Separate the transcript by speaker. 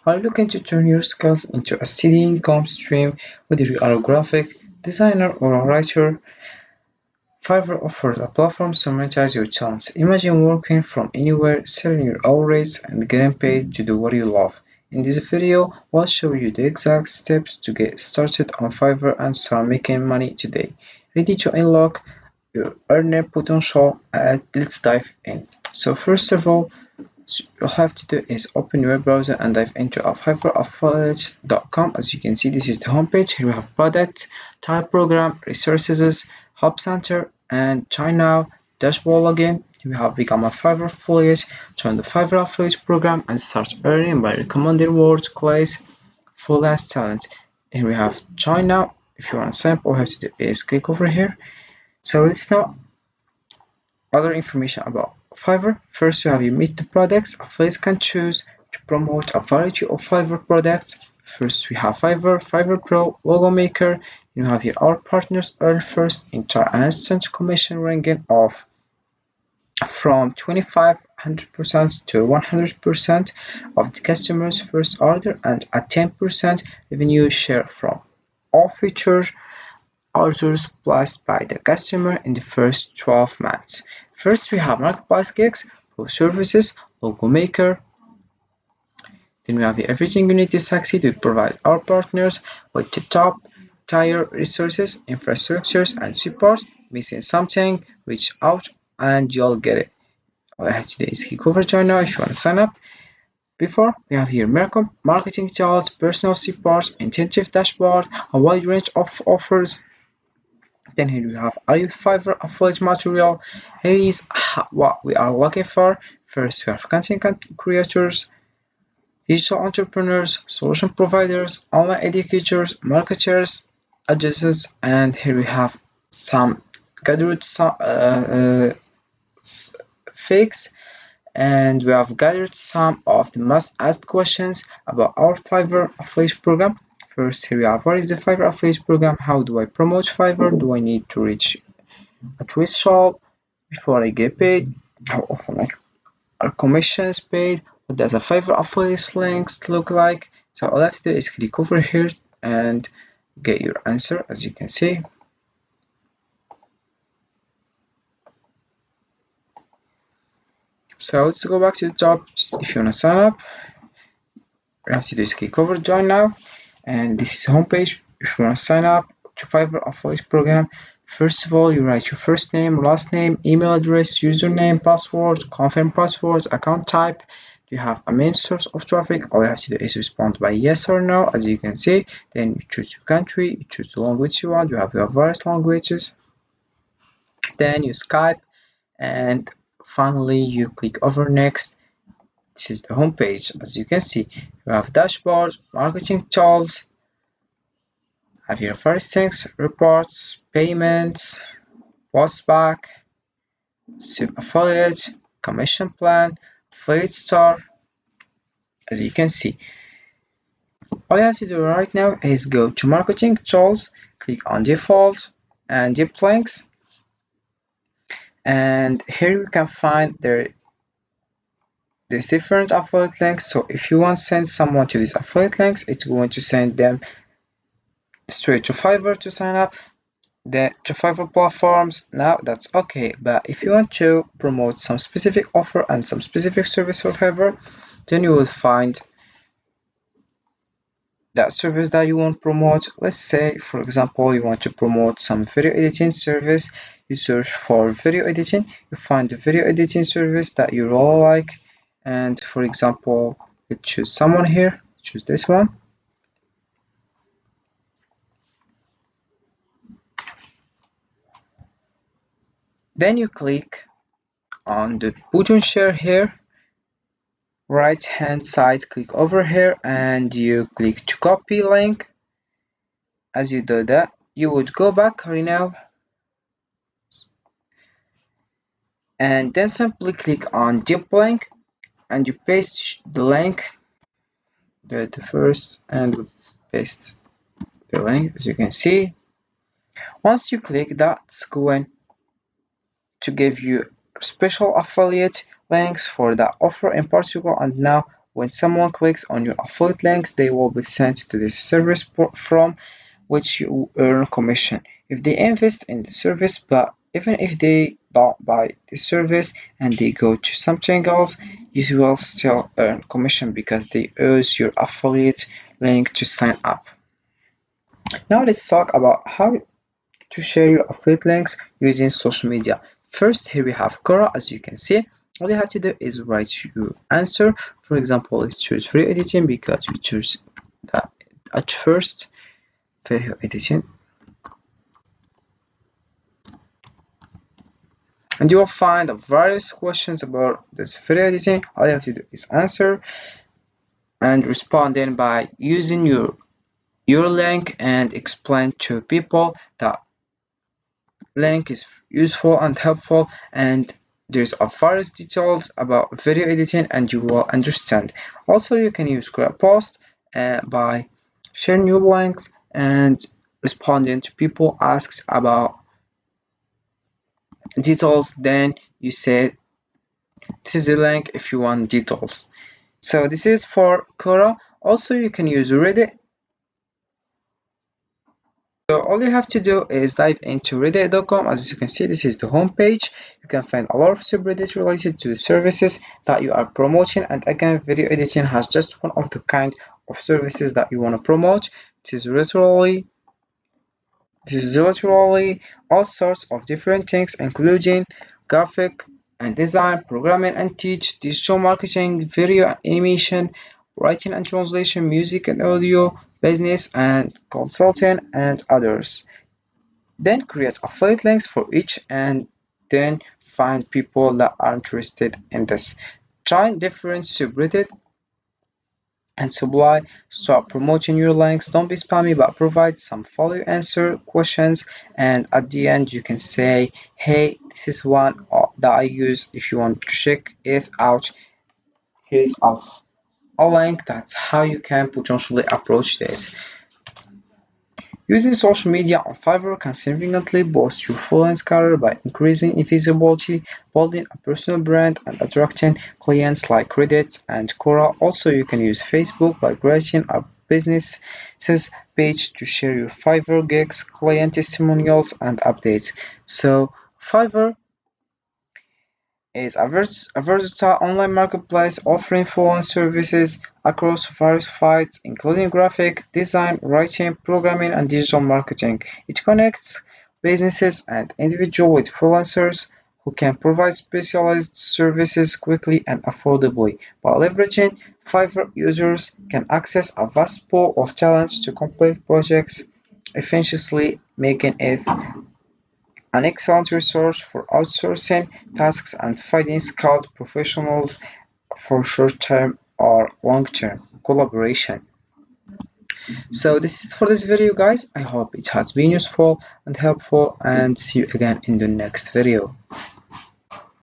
Speaker 1: Are you looking to turn your skills into a steady income stream, whether you are a graphic designer or a writer? Fiverr offers a platform to monetize your talents. Imagine working from anywhere, selling your hours, and getting paid to do what you love. In this video, we'll show you the exact steps to get started on Fiverr and start making money today. Ready to unlock your earning potential? Let's dive in. So first of all, you'll have to do is open your browser and dive into fiverraffiliates.com. As you can see, this is the homepage. Here we have product, type program, resources, help center, and try now dashboard login. We have become a Fiverr affiliate, join the Fiverr affiliate program and start earning by recommending words, class, freelance talent. Here we have try now. If you want to sign up, all you have to do is click over here. So let's now other information about Fiverr. First, you have your meet the products. Affiliates can choose to promote a variety of Fiverr products. First, we have Fiverr, Fiverr Pro, Logo Maker. You have here our partners earn first entire an instant commission ranking of from 2500% to 100% of the customer's first order and a 10% revenue share from all features orders placed by the customer in the first 12 months. First, we have Marketplace Gigs, Pro Services, Logo Maker. Then we have everything you need to succeed. We provide our partners with the top tier resources, infrastructures, and support. Missing something, reach out and you'll get it. All I have to do is click over join now if you want to sign up. Before, we have here marketing tools, personal support, intensive dashboard, a wide range of offers. Then here we have are you Fiverr affiliate material. Here is what we are looking for. First, we have content creators, digital entrepreneurs, solution providers, online educators, marketers, agencies, and here we have some gathered fakes, and we have gathered some of the most asked questions about our Fiverr affiliate program. First, here we have what is the Fiverr affiliate program? How do I promote Fiverr? Do I need to reach a threshold before I get paid? How often are commissions paid? What does a Fiverr affiliate links look like? So all I have to do is click over here and get your answer, as you can see. So let's go back to the top. If you want to sign up, all you have to do is click over join now, and this is the homepage. If you want to sign up to Fiverr affiliate program, first of all you write your first name, last name, email address, username, password, confirm passwords, account type. You have a main source of traffic. All you have to do is respond by yes or no, as you can see. Then you choose your country, you choose the language you want. You have your various languages. Then you Skype, and finally you click over next. This is the home page. As you can see, you have dashboard, marketing tools, have your first things, reports, payments, postback, affiliate, commission plan, affiliate star. As you can see, all you have to do right now is go to marketing tools, click on default and deep links, and here you can find there's different affiliate links. So if you want to send someone to these affiliate links, it's going to send them straight to Fiverr to sign up, then to Fiverr platforms. Now that's okay, but if you want to promote some specific offer and some specific service for Fiverr, then you will find that service that you want to promote. Let's say, for example, you want to promote some video editing service. You search for video editing, you find the video editing service that you really like, and for example, you choose someone here, choose this one. Then you click on the button share here, right hand side, click over here and you click to copy link. As you do that, you would go back right now and then simply click on deep link and you paste the link, the first, and paste the link. As you can see, once you click, that's going to give you special affiliate links for that offer in particular. And now When someone clicks on your affiliate links, they will be sent to this service from which you earn commission. If they invest in the service, but even if they don't buy the service and they go to something else, you will still earn commission because they use your affiliate link to sign up. Now let's talk about how to share your affiliate links using social media. First, here we have Quora. As you can see, all you have to do is write your answer. For example, let's choose video editing because we choose that at first. Video editing, and you will find various questions about this video editing. All you have to do is answer and respond then by using your link and explain to people that link is useful and helpful, and there's a various details about video editing and you will understand. Also, you can use Quora post by sharing your links and responding to people asks about details. Then you say this is the link if you want details. So this is for Quora. Also, you can use Reddit. So all you have to do is dive into reddit.com. As you can see, this is the home page. You can find a lot of subreddits related to the services that you are promoting. And again, video editing has just one of the kind of services that you want to promote. It is literally This is literally all sorts of different things, including graphic and design, programming and teach, digital marketing, video and animation, writing and translation, music and audio, business and consulting, and others. Then create affiliate links for each and then find people that are interested in this. Join different subreddits and supply. Start promoting your links. Don't be spammy, but provide some follow answer questions. And at the end, you can say, hey, this is one that I use. If you want to check it out, here's a link. That's how you can potentially approach this. Using social media on Fiverr can significantly boost your freelance career by increasing visibility, building a personal brand, and attracting clients like Reddit and Quora. Also, you can use Facebook by creating a business's page to share your Fiverr gigs, client testimonials, and updates. So, Fiverr is a versatile online marketplace offering freelance services across various fields, including graphic design, writing, programming, and digital marketing. It connects businesses and individuals with freelancers who can provide specialized services quickly and affordably. By leveraging Fiverr, users can access a vast pool of talents to complete projects efficiently, making it an excellent resource for outsourcing tasks and finding skilled professionals for short-term or long-term collaboration. So this is for this video, guys. I hope it has been useful and helpful, and see you again in the next video.